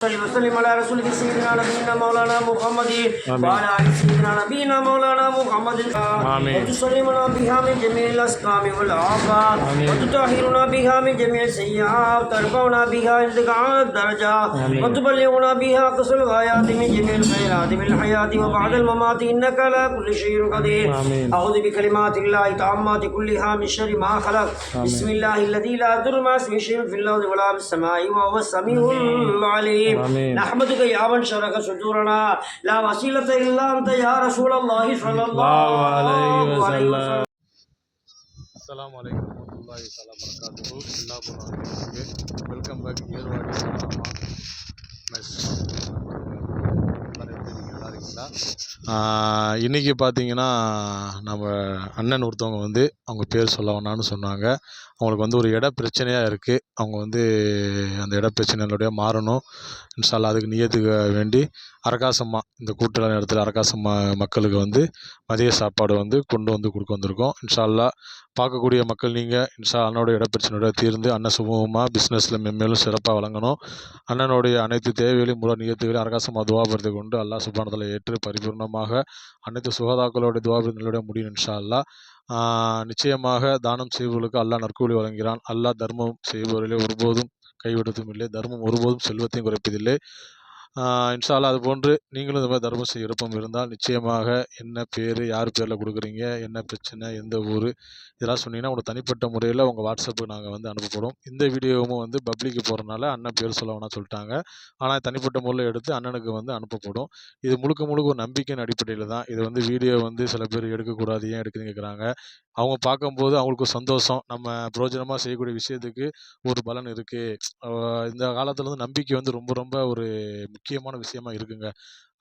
وسلم على رسولك سيدنا نبينا مولانا محمد وعلى آل سيدنا نبينا مولانا محمد وتسلمنا بها من جميع الأسقام والآفات وتطهرنا بها من جميع السيئات وترفعنا بها عندك أعلى الدرجات وتبلغنا بها أقصى الغايات من جميع الخيرات من الحياة وبعد الممات إنك على كل شيء قدير. أعوذ بكلمات الله التامات كلها من شر ما خلق. بسم الله الذي لا يضر مع اسمه شيء في الأرض ولا في السماء وهو السميع العليم. نحمدك يا من شرك صدورنا لا وسيلة إلا أنت يا رسول الله صلى الله عليه وسلم. அஸ்ஸலாமு அலைக்கும் வரஹ்மத்துல்லாஹி தஆலா பரகாத்துஹு. எல்லா புறாங்களுக்கு வெல்கம் பேக். ஏர்வாடி சாராமா மெஸ் நல்லா இருக்கீங்களா? இன்றைக்கி பார்த்தீங்கன்னா நம்ம அண்ணன் ஒருத்தவங்க வந்து அவங்க பேர் சொல்ல வேணான்னு சொன்னாங்க. அவங்களுக்கு வந்து ஒரு இட பிரச்சனையாக இருக்குது. அவங்க வந்து அந்த இட பிரச்சனையோடைய மாறணும் இன்ஷா அல்லாஹ். அதுக்கு நியத்துக்கு வேண்டி அரகாசம்மா இந்த கூட்டுற நேரத்தில் அரகாசம்மா மக்களுக்கு வந்து மதிய சாப்பாடு வந்து கொண்டு வந்து கொடுக்க வந்திருக்கோம். இன்ஷா அல்லாஹ் பார்க்கக்கூடிய மக்கள் நீங்கள் இன்ஷா அண்ணனோட இடப்பிரச்சனையோட தீர்ந்து அண்ணன் சுமூகமாக பிஸ்னஸில் மென்மேலும் சிறப்பாக வழங்கணும். அண்ணனுடைய அனைத்து தேவைகளையும் முழு நியத்துகளையும் அரகாசமாக துவாபரத்தை கொண்டு அல்லாஹ் சுப்ஹானஹு ஏற்று பரிபூர்ணமாக அனைத்து சுகதாக்களோட துவாபரங்களுடைய முடியும் இன்ஷா அல்லாஹ். நிச்சயமாக தானம் செய்பவர்களுக்கு அல்லாஹ் நற்கூலி வழங்குகிறான். அல்லாஹ் தர்மம் செய்பவர்களே ஒருபோதும் கைவிடுவதும் இல்லை. தர்மம் ஒருபோதும் செல்வத்தையும் குறைப்பதில்லை. இன்ஷா அல்லாஹ். அதுபோன்று நீங்களும் இந்த மாதிரி தர்மம் செய்ய விருப்பம் இருந்தால் நிச்சயமாக என்ன பேர், யார் பேரில் கொடுக்குறீங்க, என்ன பிரச்சனை, எந்த ஊர், இதெல்லாம் சொன்னீங்கன்னா உங்களுக்கு தனிப்பட்ட முறையில் உங்கள் வாட்ஸ்அப்புக்கு நாங்கள் வந்து அனுப்பப்படும். இந்த வீடியோவும் வந்து பப்ளிக்கு போகிறனால அண்ணன் பேர் சொல்ல வேணாம் சொல்லிட்டாங்க. ஆனால் தனிப்பட்ட முறையில் எடுத்து அண்ணனுக்கு வந்து அனுப்பப்படும். இது முழுக்க முழுக்க ஒரு நம்பிக்கையின் அடிப்படையில் தான். இது வந்து வீடியோ வந்து சில பேர் எடுக்கக்கூடாது, ஏன் எடுக்குதுன்னு கேட்குறாங்க. அவங்க பார்க்கும்போது அவங்களுக்கு சந்தோஷம், நம்ம பிரயோஜனமாக செய்யக்கூடிய விஷயத்துக்கு ஒரு பலன் இருக்குது. இந்த காலத்தில் வந்து நம்பிக்கை வந்து ரொம்ப ரொம்ப ஒரு முக்கியமான விஷயமா இருக்குங்க.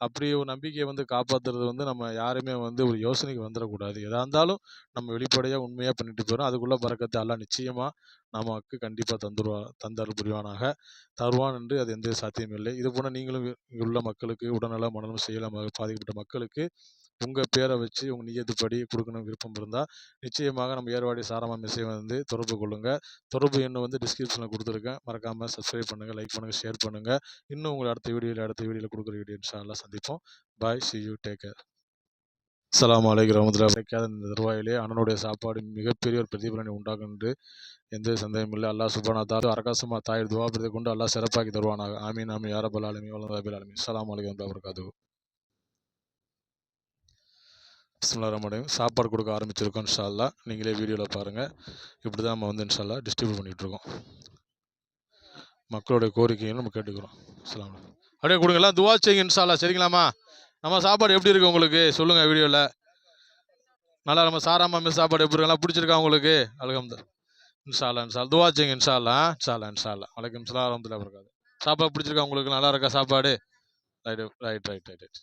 அப்படி ஒரு நம்பிக்கையை வந்து காப்பாற்றுறது வந்து நம்ம யாருமே வந்து ஒரு யோசனைக்கு வந்துடக்கூடாது. எதாக இருந்தாலும் நம்ம வெளிப்படையாக உண்மையாக பண்ணிட்டு போயிடும். அதுக்குள்ளே பறக்கத்தை அல்லாஹ் நிச்சயமாக நமக்கு கண்டிப்பாக தந்தருள் புரிவானாக. தருவான் என்று அது எந்த சாத்தியமும் இல்லை. இது போல் நீங்களும் இங்கே உள்ள மக்களுக்கு உடல்நலம் மனநலம் செய்யலாம் பாதிக்கப்பட்ட மக்களுக்கு உங்கள் பேரை வச்சு உங்கள் நியத்துப்படி கொடுக்கணும் விருப்பம் இருந்தால் நிச்சயமாக நம்ம ஏர்வாடி சாராமா மெஸ்ஸை வந்து தொடர்பு கொள்ளுங்கள். தொடர்பு எண்ணை வந்து டிஸ்கிரிப்ஷனில் கொடுத்துருக்கேன். மறக்காமல் சப்ஸ்கிரைப் பண்ணுங்கள், லைக் பண்ணுங்கள், ஷேர் பண்ணுங்கள். இன்னும் உங்களை அடுத்த வீடியோவில் கொடுக்குற வீடியோ இன்ஷா அல்லாஹ் சந்திப்போம். பாய், see you, take care. அஸ்ஸலாமு அலைக்கும் வரஹ்மத்துல்லாஹி. கிடைக்காத இந்த தருவாயிலே அண்ணனுடைய சாப்பாடு மிகப்பெரிய ஒரு பிரதிபலனை உண்டாகும் என்று எந்த சந்தேகமும் இல்லை. அல்லாஹ் சுப்ஹானஹு வ தஆலா அரகாசமா தாயிர் துவாபிரதை கொண்டு அல்லாஹ் சிறப்பாக்கி தருவானாக. ஆமீன் ஆமீன் யா ரப்பல் ஆலமீன் வ ரப்பில் ஆலமீன். அஸ்ஸலாமு அலைக்கும் வரஹ்மத்துல்லாஹி வ பரகாத்துஹு. பிஸ்மில்லாஹிர் ரஹ்மானிர் ரஹீம். சாப்பாடு கொடுக்க ஆரம்பிச்சிருக்கோம் இன்ஷா அல்லாஹ். நீங்களே வீடியோவில் பாருங்கள். இப்படி தான் நம்ம வந்து இன்ஷா அல்லாஹ் டிஸ்ட்ரிபியூட் பண்ணிகிட்ருக்கோம். மக்களுடைய கோரிக்கையை நம்ம கேட்டுக்கிறோம். அஸ்ஸலாமு அலைக்கும். அப்படியே கொடுங்கலாம், துவா செய்யுங்க இன்ஷா அல்லாஹ். சரிங்களாம்மா? நம்ம சாப்பாடு எப்படி இருக்குது உங்களுக்கு சொல்லுங்கள் வீடியோவில். நல்லா நம்ம சாராமா மெஸ் சாப்பாடு எப்படி இருக்கலாம் பிடிச்சிருக்கா உங்களுக்கு? அல்ஹம்துலில்லாஹ். இன்ஷா அல்லாஹ் இன்ஷா அல்லாஹ் துவா செய்யுங்க இன்ஷா அல்லாஹ். இன்ஷா அல்லாஹ் இன்ஷா அல்லாஹ். வலைக்கும் ஸலாம் வரஹ்மத்துல்லாஹி வபரகாத்துஹு. சாப்பாடு பிடிச்சிருக்கா உங்களுக்கு? நல்லா இருக்கா சாப்பாடு? ரைட்.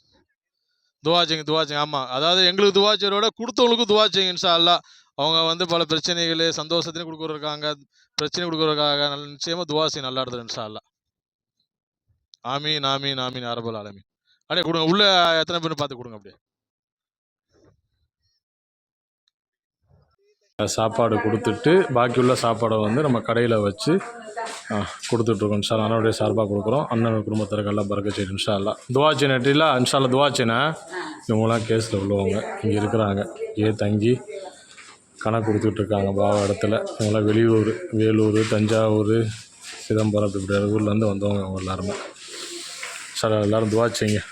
துவா செய்யுங்க. ஆமாம், அதாவது எங்களுக்கு துவா செய்கிறோட கொடுத்தவங்களுக்கும் துவா செய்யுங்க இன்ஷா அல்லாஹ். அவங்க வந்து பல பிரச்சனைகள் சந்தோஷத்தையும் கொடுக்குறதுக்காக, பிரச்சனை கொடுக்குறதுக்காக நிச்சயமாக துவா செய்ய நல்லா இடத்துல இன்ஷா அல்லாஹ். ஆமீன் ஆமீன் ஆமீன் யா ரப்பல் ஆலமீன். அப்படியே கொடுங்க. உள்ள எத்தனை பேர் பார்த்து கொடுங்க. அப்படியே சாப்பாடு கொடுத்துட்டு பாக்கி உள்ள சாப்பாடை வந்து நம்ம கடையில் வச்சு கொடுத்துட்ருக்கோம் இன்ஷா அல்லாஹ். அண்ணனுடைய சார்பாக கொடுக்குறோம். அண்ணன் குடும்பத்திற்கு எல்லாம் பறக்கச் செய்யும் இன்ஷா அல்லாஹ். துவா செய்யணும் இன்ஷா அல்லாஹ். துவா செய்யணும். இவங்களாம் கேஸில் உள்ளவங்க இங்கே இருக்கிறாங்க. இங்கே தங்கி கணக்கு கொடுத்துட்ருக்காங்க பாவ இடத்துல. இவங்களாம் வெளியூர், வேலூர், தஞ்சாவூர், சிதம்பரம், இப்படி ஊர்லேருந்து வந்தவங்க அவங்க எல்லாருமே. இன்ஷா அல்லாஹ். எல்லோரும் துவா செய்யுங்க.